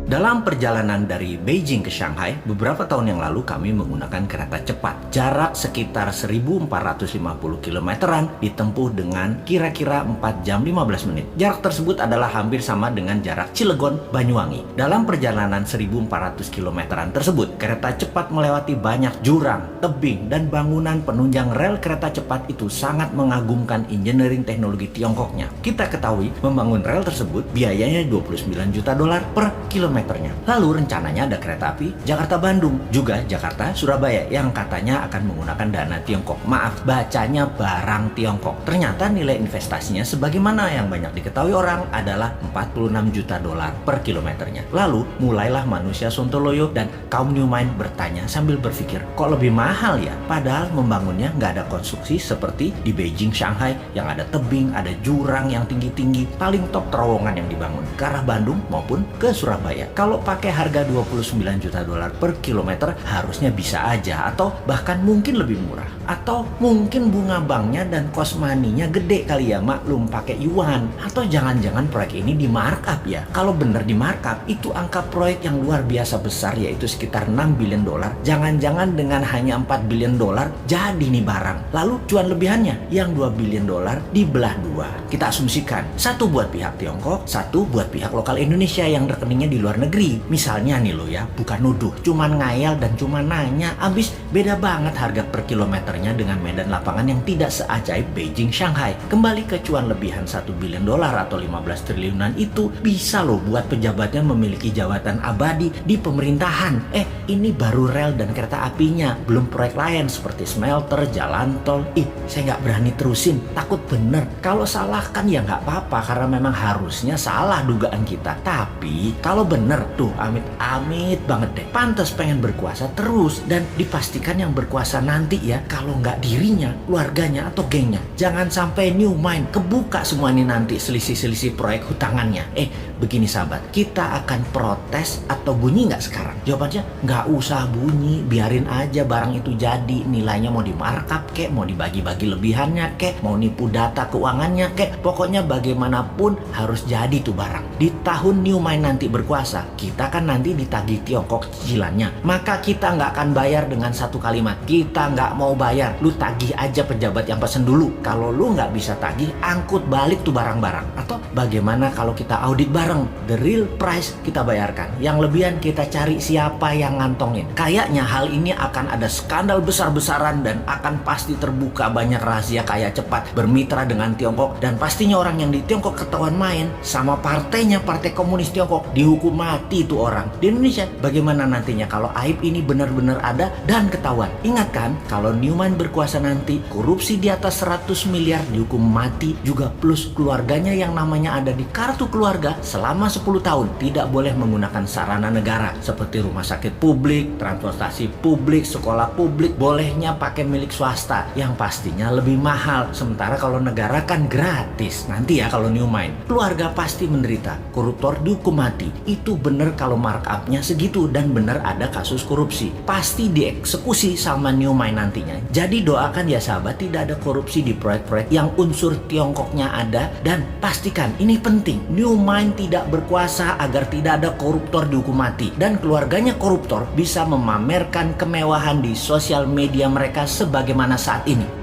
Dalam perjalanan dari Beijing ke Shanghai, beberapa tahun yang lalu kami menggunakan kereta cepat. Jarak sekitar 1450 kilometeran ditempuh dengan kira-kira 4 jam 15 menit. Jarak tersebut adalah hampir sama dengan jarak Cilegon, Banyuwangi. Dalam perjalanan 1400 kilometeran tersebut, kereta cepat melewati banyak jurang, tebing, dan bangunan penunjang rel kereta cepat itu sangat mengagumkan engineering teknologi Tiongkoknya. Kita ketahui membangun rel tersebut biayanya $29 juta per kilometernya. Lalu rencananya ada kereta api Jakarta-Bandung, juga Jakarta-Surabaya yang katanya akan menggunakan dana Tiongkok. Maaf, bacanya barang Tiongkok. Ternyata nilai investasinya sebagaimana yang banyak diketahui orang adalah $46 juta per kilometernya. Lalu mulailah manusia sontoloyo dan kaum New Mind bertanya sambil berpikir, kok lebih mahal ya? Padahal membangunnya nggak ada konstruksi seperti di Beijing, Shanghai yang ada tebing, ada jurang yang tinggi-tinggi, paling top terowongan yang dibangun ke arah Bandung maupun ke Surabaya. Kalau pakai harga $29 juta per kilometer harusnya bisa aja, atau bahkan mungkin lebih murah. Atau mungkin bunga banknya dan cost money-nya gede kali ya, maklum pakai yuan. Atau jangan-jangan proyek ini di markup ya. Kalau bener di markup, itu angka proyek yang luar biasa besar, yaitu sekitar $6 billion. Jangan-jangan dengan hanya $4 billion jadi nih barang. Lalu cuan lebihannya yang $2 billion dibelah dua. Kita asumsikan, satu buat pihak Tiongkok, satu buat pihak lokal Indonesia yang rekeningnya di luar negeri. Misalnya nih lo ya, bukan nuduh, cuman ngayal dan cuman nanya, abis beda banget harga per kilometernya dengan medan lapangan yang tidak seajaib Beijing, Shanghai. Kembali ke cuan lebihan $1 billion atau 15 triliunan itu bisa lo buat pejabatnya memiliki jabatan abadi di pemerintahan. Ini baru rel dan kereta apinya, belum proyek lain seperti smelter, jalan tol. Saya nggak berani terusin, takut bener. Kalau salah kan ya nggak apa-apa, karena memang harusnya salah dugaan kita. Tapi kalau bener tuh, amit-amit banget deh, pantas pengen berkuasa terus. Dan dipastikan yang berkuasa nanti ya, kalau nggak dirinya, keluarganya, atau gengnya. Jangan sampai New Mind kebuka semua ini nanti selisih-selisih proyek hutangannya. Begini sahabat, kita akan protes atau bunyi nggak sekarang? Jawabannya nggak usah bunyi, biarin aja barang itu jadi. Nilainya mau di markup kek, mau dibagi-bagi lebihannya kek, mau nipu data keuangannya kek, pokoknya bagaimanapun harus jadi tuh barang. Di tahun New Mind nanti berkuasa, kita kan nanti ditagih Tiongkok cicilannya. Maka kita nggak akan bayar dengan satu kalimat, kita nggak mau bayar, lu tagih aja pejabat yang pesen dulu. Kalau lu nggak bisa tagih, angkut balik tuh barang-barang. Atau bagaimana kalau kita audit bareng, the real price kita bayarkan, yang lebihan kita cari siapa yang ngantongin. Kayaknya hal ini akan ada skandal besar-besaran dan akan pasti terbuka banyak rahasia kaya cepat bermitra dengan Tiongkok, dan pastinya orang yang di Tiongkok ketahuan main sama partainya, Partai Komunis Tiongkok, dihukum mati itu orang. Di Indonesia bagaimana nantinya kalau aib ini benar-benar ada dan ketahuan? Ingat kan, kalau New Mind berkuasa nanti, korupsi di atas 100 miliar dihukum mati, juga plus keluarganya yang namanya ada di kartu keluarga selama 10 tahun tidak boleh menggunakan sarana negara seperti rumah sakit publik, transportasi publik, sekolah publik, bolehnya pakai milik swasta yang pastinya lebih mahal. Sementara kalau negara kan gratis. Nanti ya kalau New Mind, keluarga pasti menderita, koruptor dihukum mati. Itu bener kalau markupnya segitu, dan bener ada kasus korupsi, pasti dieksekusi sama New Mind nantinya. Jadi doakan ya sahabat, tidak ada korupsi di proyek-proyek yang unsur Tiongkoknya ada, dan pastikan ini penting, New Mind tidak berkuasa agar tidak ada koruptor dihukum mati dan keluarganya koruptor bisa memamerkan kemewahan di sosial media mereka sebagaimana saat ini.